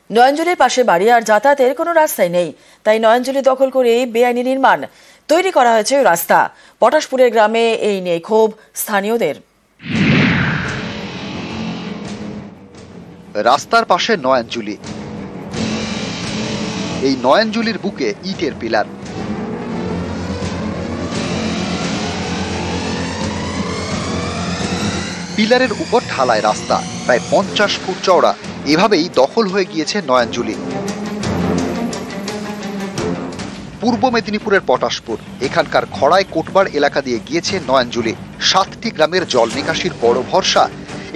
নয়নজলির পাশে বাড়ি আর যাতায়াতের কোনো রাস্তাই নেই, তাই নয়নজলি দখল করে বেআইনি নির্মাণ তৈরি করা হয়েছে রাস্তা। পটাশপুরের গ্রামে এই নিয়ে ক্ষোভ স্থানীয়দের। রাস্তার পাশে নয়নজলি, এই নয়নজলির বুকে ইটের পিলার। পিলারের উপর ঢালাই রাস্তা, প্রায় 50 ফুট চওড়া। এভাবেই দখল হয়ে গিয়েছে নয়নজলি। পূর্ব মেদিনীপুরের পটাশপুর, এখানকার খড়াই কোটবার এলাকা দিয়ে গিয়েছে নয়নজলি। 7টি গ্রামের জল নিকাশির বড় ভরসা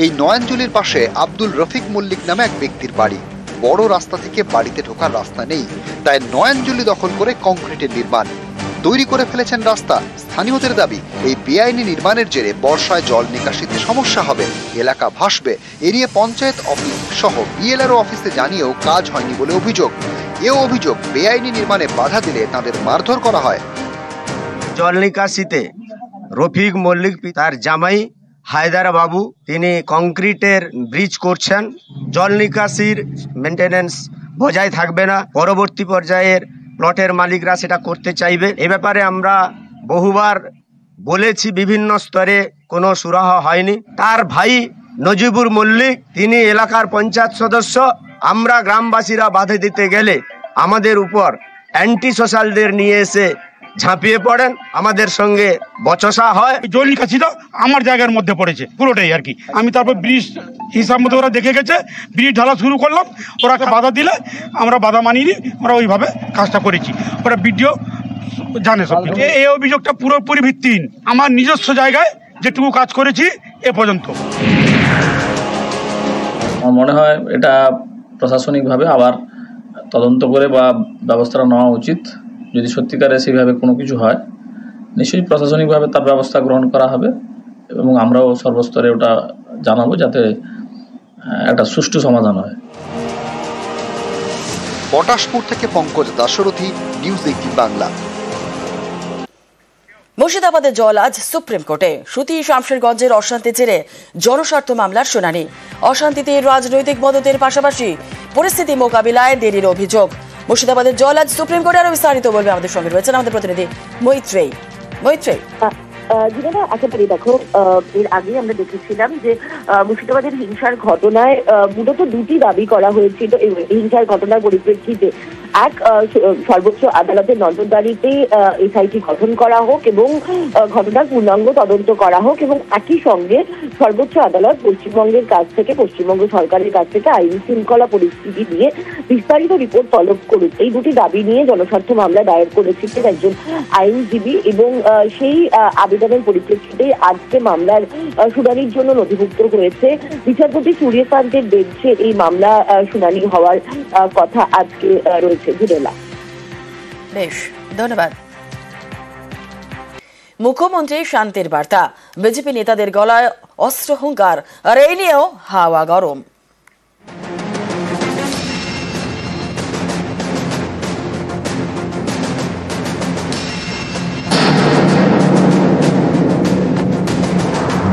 এই নয়নজলির পাশে আব্দুল রফিক মল্লিক নামে এক ব্যক্তির বাড়ি। বড় রাস্তা থেকে বাড়িতে ঢোকার রাস্তা নেই, তাই নয়নজলি দখল করে কংক্রিটের নির্মাণ তৈরি করে ফেলেছেন রাস্তা। স্থানীয়দের দাবি, এই বেআইনি নির্মাণের জেরে বর্ষায় জল নিকাশিতে সমস্যা হবে, এলাকা ভাসবে। এ নিয়ে পঞ্চায়েত অফিস সহ বিএলআরও অফিসে জানিয়েও কাজ হয়নি বলে অভিযোগ। এও অভিযোগ, বেআইনি নির্মাণে বাধা দিলে তাদের মারধর করা হয়। জল নিকাশিতে রফিক মল্লিক তার জামাই হায়দার বাবু তিনি কংক্রিটের ব্রিজ করছেন। জল নিকাশির মেনটেনেন্স বজায় থাকবে না, পরবর্তী পর্যায়ের প্লটের মালিকরা সেটা করতে চাইবে। এ ব্যাপারে আমরা বহুবার বলেছি, বিভিন্ন স্তরে কোনো সুরাহা হয়নি। তার ভাই নজিবুর মল্লিক তিনি এলাকার পঞ্চায়েত সদস্য। আমরা গ্রামবাসীরা বাধা দিতে গেলে আমাদের উপর অ্যান্টি সোশ্যালদের নিয়ে এসে ঝাঁপিয়ে পড়েন, আমাদের সঙ্গে বচসা হয়। জল নিকাশিটা আমার জায়গার মধ্যে পড়েছে পুরোটাই আর কি। আমি তারপর ব্রিজ হিসাব মতো ওরা দেখে গেছে, ব্রিজ ঢালা শুরু করলাম, ওরা বাধা দিলে আমরা বাধা মানিনি, আমরা ওইভাবে কাজটা করেছি। ওরা ভিডিও জানে সব। এই অভিযোগটা পুরোপুরি ভিত্তিহীন। আমার নিজস্ব জায়গায় যেটুকু কাজ করেছি এ পর্যন্ত। আমার মনে হয় এটা প্রশাসনিকভাবে আবার তদন্ত করে বা ব্যবস্থা নেওয়া উচিত। যদি সত্যিকারে সেইভাবে কোনো কিছু হয়, নিশ্চয়ই প্রশাসনিকভাবে তার ব্যবস্থা গ্রহণ করা হবে এবং আমরাও সর্বস্তরে ওটা জানাবো, যাতে একটা সুষ্ঠু সমাধান হয়। পটাশপুর থেকে পঙ্কজ দাশরথী, নিউজ 18 বাংলা। মুর্শিদাবাদের জল আজ সুপ্রিম কোর্টে। শ্রুতি শামশেরগঞ্জের অশান্তির জেরে জনস্বার্থ মামলার শুনানি। অশান্তিতে রাজনৈতিক মদতের পাশাপাশি পরিস্থিতি মোকাবিলায় দেরির অভিযোগ। মুর্শিদাবাদের জল আজ সুপ্রিম কোর্টে। আরো বিস্তারিত বলবে আমাদের সঙ্গে রয়েছেন আমাদের প্রতিনিধি মৈত্রেয়ী। একেবারে দেখো, এর আগে আমরা দেখেছিলাম যে মুর্শিদাবাদের হিংসার ঘটনায় মূলত দুটি দাবি করা হয়েছিল। এই হিংসার ঘটনার পরিপ্রেক্ষিতে এক, সর্বোচ্চ আদালতের নজরদারিতে এসআইটি গঠন করা হোক এবং ঘটনার পূর্ণাঙ্গ তদন্ত করা হোক, এবং একই সঙ্গে সর্বোচ্চ আদালত পশ্চিমবঙ্গের কাছ থেকে, পশ্চিমবঙ্গ সরকারের কাছ থেকে আইন শৃঙ্খলা পরিস্থিতি নিয়ে বিস্তারিত রিপোর্ট তলব করুক। এই দুটি দাবি নিয়ে জনস্বার্থ মামলা দায়ের করেছিলেন একজন আইনজীবী, এবং সেই আবেদনের পরিপ্রেক্ষিতে আজকে মামলার শুনানির জন্য নথিভুক্ত হয়েছে। বিচারপতি সূর্যকান্তের বেঞ্চে এই মামলা শুনানি হওয়ার কথা আজকে রয়েছে। বেশ, ধন্যবাদ। মুখ্যমন্ত্রী শান্তির বার্তা, বিজেপি নেতাদের গলায় অস্ত্র হুঙ্কার, আর এই নিয়েও হাওয়া গরম।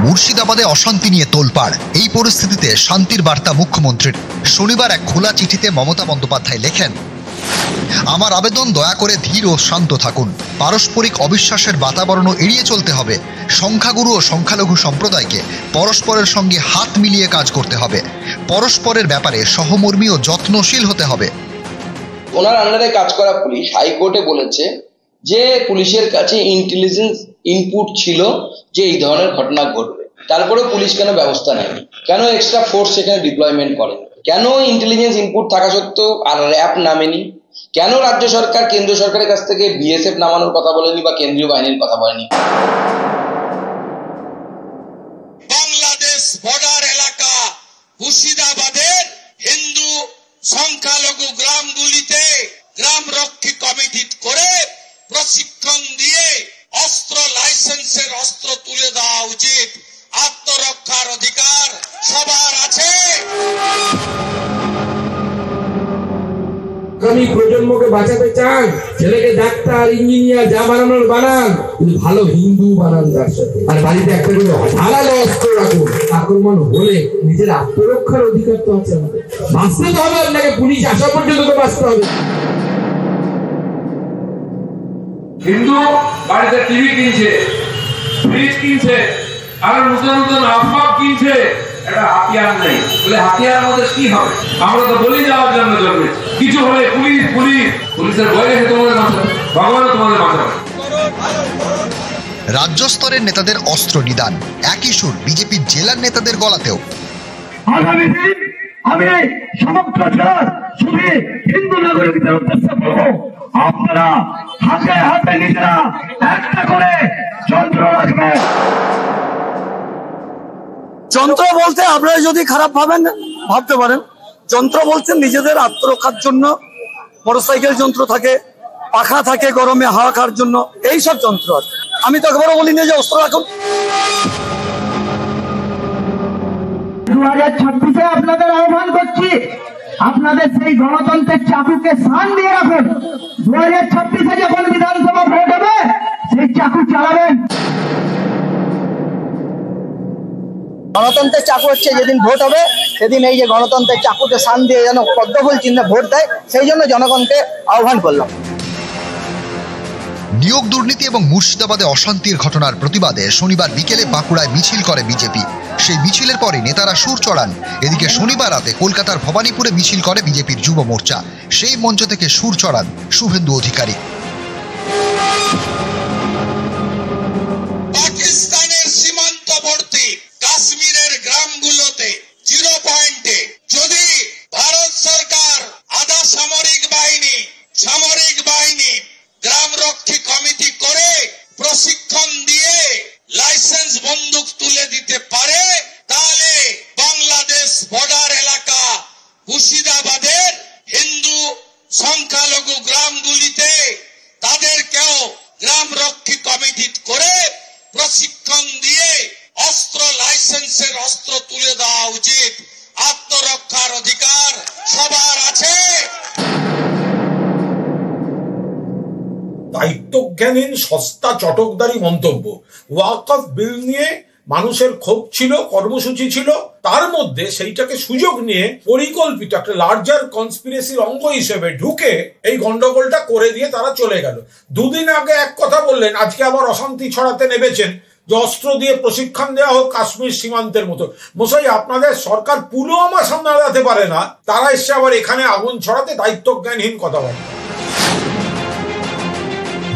মুর্শিদাবাদে অশান্তি নিয়ে তোলপাড়। এই পরিস্থিতিতে শান্তির বার্তা মুখ্যমন্ত্রীর। শনিবার এক খোলা চিঠিতে মমতা বন্দ্যোপাধ্যায় লেখেন, আমার আবেদন, দয়া করে ধীর ও শান্ত থাকুন। পারস্পরিক অবিশ্বাসের বাতাবরণও এড়িয়ে চলতে হবে। সংখ্যাগুরু ও সংখ্যালঘু সম্প্রদায়কে পরস্পরের সঙ্গে হাত মিলিয়ে কাজ করতে হবে। পরস্পরের ব্যাপারে সহমর্মী ও যত্নশীল হতে হবে। ওনার আন্ডারে কাজ করা পুলিশ হাইকোর্টে বলেছে যে পুলিশের কাছে ইন্টেলিজেন্স ইনপুট ছিল যে এই ধরনের ঘটনা ঘটবে, তারপরে পুলিশ কেন ব্যবস্থা নেয়নি? কেন এক্সট্রা ফোর্স সেখানে ডিপ্লয়মেন্ট করে? কেন ইন্টেলিজেন্স ইনপুট থাকা সত্ত্বেও আর র্যাব নামেনি? কেন রাজ্য সরকার কেন্দ্র সরকারের কাছ থেকে বিএসএফ নামানোর কথা বলেনি বা কেন্দ্রীয় বাহিনীর কথা বলেনি? বাংলাদেশ বর্ডার এলাকা মুর্শিদাবাদের হিন্দু সংখ্যালঘু গ্রামগুলিতে গ্রাম রক্ষী কমিটি করে প্রশিক্ষণ দিয়ে অস্ত্র লাইসেন্সের অস্ত্র তুলে দেওয়া উচিত। আত্মরক্ষার অধিকার সবার আছে। আগামী প্রজন্মকে বাঁচাতে চান, ছেলেকে ডাক্তার, ইঞ্জিনিয়ার যা বানানোর বানান, কিন্তু ভালো হিন্দু বানান তার সাথে। আর বাড়িতে একটা করে ধারালো অস্ত্র রাখুন, আক্রমণ হলে নিজের আত্মরক্ষার অধিকার তো আছে আমাদের। বাঁচতে তো হবে, আপনাকে পুলিশ আসা পর্যন্ত তো বাঁচতে হবে। হিন্দু বাড়িতে টিভি কিনছে, ফ্রিজ কিনছে, আর নতুন নতুন আসবাব কিনছে, এটা হাতিয়ার নেই বলে হাতিয়ার মধ্যে কি হবে? আমরা তো বলি যাওয়ার জন্য জন্মেছি, কিছু হলে পুলিশ পুলিশ পুলিশের ভয় রেখে তোমাদের বাঁচাবে, ভগবানও তোমাদের বাঁচাবে। রাজ্য স্তরের নেতাদের অস্ত্র নিদান, একই সুর বিজেপির জেলার নেতাদের গলাতেও। আগামী দিন আমি সমগ্র জেলার শুধু হিন্দু নাগরিকদের উদ্দেশ্যে বলবো, আপনারা হাতে হাতে নিজেরা একটা করে যন্ত্র রাখবেন। যন্ত্র বলতে আপনারা যদি খারাপ ভাবেন, ভাবতে পারেন, যন্ত্র বলছেন নিজেদের আত্মরক্ষার জন্য মোটরসাইকেল যন্ত্র থাকে, পাখা থাকে গরমে হাওয়া খাওয়ার জন্য, এইসব যন্ত্র আছে। আমি তো একবারও বলিনি যে অস্ত্র রাখুন। 2026-এ আপনাদের আহ্বান করছি, আপনাদের সেই গণতন্ত্রের চাকুকে শান দিয়ে রাখুন। 2026-এ যখন বিধানসভা ভোট হবে, সেই চাকু চালাবেন। গণতন্ত্রের চাকু হচ্ছে যেদিন ভোট হবে সেদিন এই যে গণতন্ত্রের চাকুকে শান দিয়ে যেন পদ্মফুল চিহ্নে ভোট দেয়, সেই জন্য জনগণকে আহ্বান করলাম। নিয়োগ দুর্নীতি এবং মুর্শিদাবাদে অশান্তির ঘটনার প্রতিবাদে শনিবার বিকেলে বাঁকুড়ায় মিছিল করে বিজেপি। সেই মিছিলের পরে নেতারা সুর চড়ান। এদিকে শনিবার রাতে কলকাতার ভবানীপুরে মিছিল করে বিজেপির যুব মোর্চা। সেই মঞ্চ থেকে সুর চড়ান শুভেন্দু অধিকারী। পাকিস্তানের সীমান্তবর্তী কাশ্মীরের গ্রামগুলোতে 0 পয়েন্টে যদি ভারত সরকার আধা সামরিক বাহিনী গ্রাম রক্ষী কমিটি করে প্রশিক্ষণ দিয়ে লাইসেন্স বন্দুক তুলে দিতে পারে, তাহলে বাংলাদেশ বর্ডার এলাকা মুর্শিদাবাদের হিন্দু সংখ্যালঘু গ্রামগুলিতে তাদেরকেও গ্রাম রক্ষী কমিটি করে প্রশিক্ষণ দিয়ে অস্ত্র লাইসেন্সের অস্ত্র তুলে দেওয়া উচিত। আত্মরক্ষার অধিকার সবার আছে। দায়িত্বজ্ঞানহীন সস্তা চটকদারি মন্তব্য। ওয়াকফ বিল নিয়ে মানুষের ক্ষোভ ছিল, কর্মসূচি ছিল, তার মধ্যে সেইটাকে সুযোগ নিয়ে পরিকল্পিত একটা লার্জার কনস্পিরেসির অঙ্গ হিসেবে ঢুকে এই গন্ডগোলটা করে দিয়ে তারা চলে গেল। দুদিন আগে এক কথা বললেন, আজকে আবার অশান্তি ছড়াতে নেমেছেন যে অস্ত্র দিয়ে প্রশিক্ষণ দেওয়া হোক কাশ্মীর সীমান্তের মতো। মশাই, আপনাদের সরকার পুলওয়ামা সামলাতে পারে না, তারা এসে আবার এখানে আগুন ছড়াতে দায়িত্বজ্ঞানহীন কথা বলে।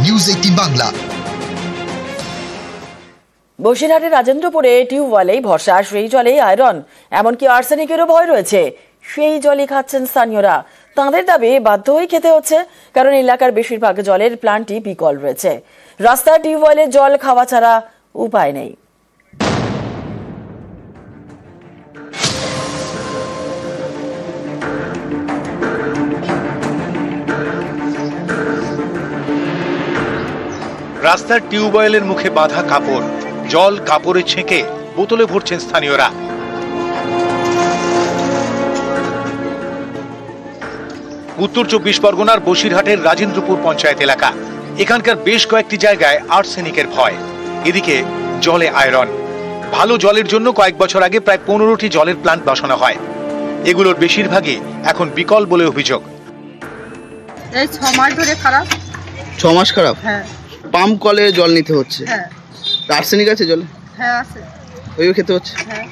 নিউজ 18 বাংলা। বসিরহাটের রাজেন্দ্রপুরে টিউবওয়েলেই ভরসা, সেই জলেই আয়রন, এমনকি আর্সেনিকেরও ভয় রয়েছে। সেই জলই খাচ্ছেন স্থানীয়রা। তাঁদের দাবি বাধ্য হয়ে খেতে হচ্ছে, কারণ এলাকার বেশিরভাগ জলের প্ল্যান্টই বিকল রয়েছে। রাস্তার টিউবওয়েলের জল খাওয়া ছাড়া উপায় নেই। রাস্তার টিউবওয়েলের মুখে বাঁধা কাপড়, জল কাপড়ে ছেঁকে বোতলে ভরছেন স্থানীয়রা। উত্তর 24 পরগনার বসিরহাটের রাজেন্দ্রপুর পঞ্চায়েত এলাকা। এখানকার বেশ কয়েকটি জায়গায় আর্সেনিকের ভয়, এদিকে জলে আয়রন। ভালো জলের জন্য কয়েক বছর আগে প্রায় 15টি জলের প্ল্যান্ট বসানো হয়। এগুলোর বেশিরভাগই এখন বিকল বলে অভিযোগ। এই 6 মাস ধরে খারাপ। 6 মাস খারাপ? হ্যাঁ। পাম্প কলে জল নিতে হচ্ছে? হ্যাঁ। আর্সেনিক আছে জলে? হ্যাঁ আছে। ওইও খেতে হচ্ছে? হ্যাঁ।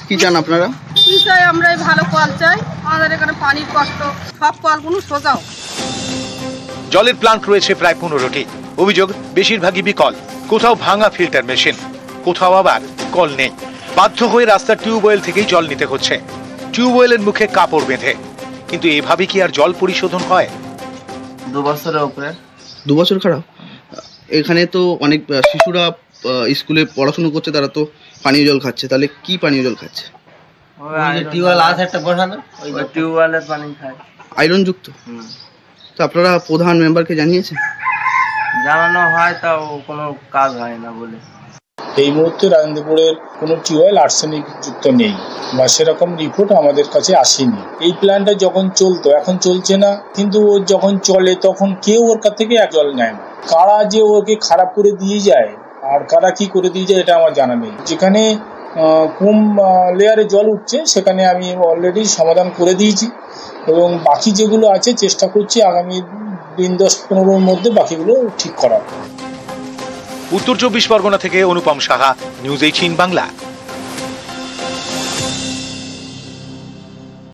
কি চান আপনারা? কি চাই আমরা? ভালো কল চাই, আমাদের এখানে পানির কষ্ট, সব কলগুলো সোজাও। জলের প্ল্যান্ট রয়েছে প্রায় 15টি। অভিযোগ বেশিরভাগই বিকল, কোথাও ভাঙা ফিল্টার মেশিন, কোথাও আবার কল নেই। বাধ্য হয়ে রাস্তার টিউবওয়েল থেকেই জল নিতে হচ্ছে, টিউবওয়েলের মুখে কাপড় বেঁধে। কিন্তু এভাবে কি আর জল পরিশোধন হয়? 2 বছরের উপরে। 2 বছর খারাপ? এখানে তো অনেক শিশুরা স্কুলে পড়াশোনা করছে, তারা তো পানীয় জল খাচ্ছে, তাহলে কি পানীয় জল খাচ্ছে? টিউবওয়েল আছে একটা বসানো, ওই টিউবওয়েলের পানি খায়, আয়রন যুক্ত। তো আপনারা প্রধান মেম্বারকে জানিয়েছেন? জানানো হয়, তাও কোনো কাজ হয় না বলে। এই মুহূর্তে রাজেন্দ্রপুরের কোনো টিউবওয়েল আর্সেনিক যুক্ত নেই বা সেরকম রিপোর্ট আমাদের কাছে আসেনি। এই প্ল্যান্টটা যখন চলতো, এখন চলছে না, কিন্তু ও যখন চলে তখন কেউ ওর কাছ থেকে জল নেয় না। কারা যে ওকে খারাপ করে দিয়ে যায় আর কারা কি করে দিয়ে যায় এটা আমার জানা নেই। যেখানে কম লেয়ারে জল উঠছে সেখানে আমি অলরেডি সমাধান করে দিয়েছি এবং বাকি যেগুলো আছে চেষ্টা করছি আগামী দিন 10-15-র মধ্যে বাকিগুলো ঠিক করার। উত্তর 24 পরগনা থেকে অনুপম সাহা, নিউজ 18 বাংলা।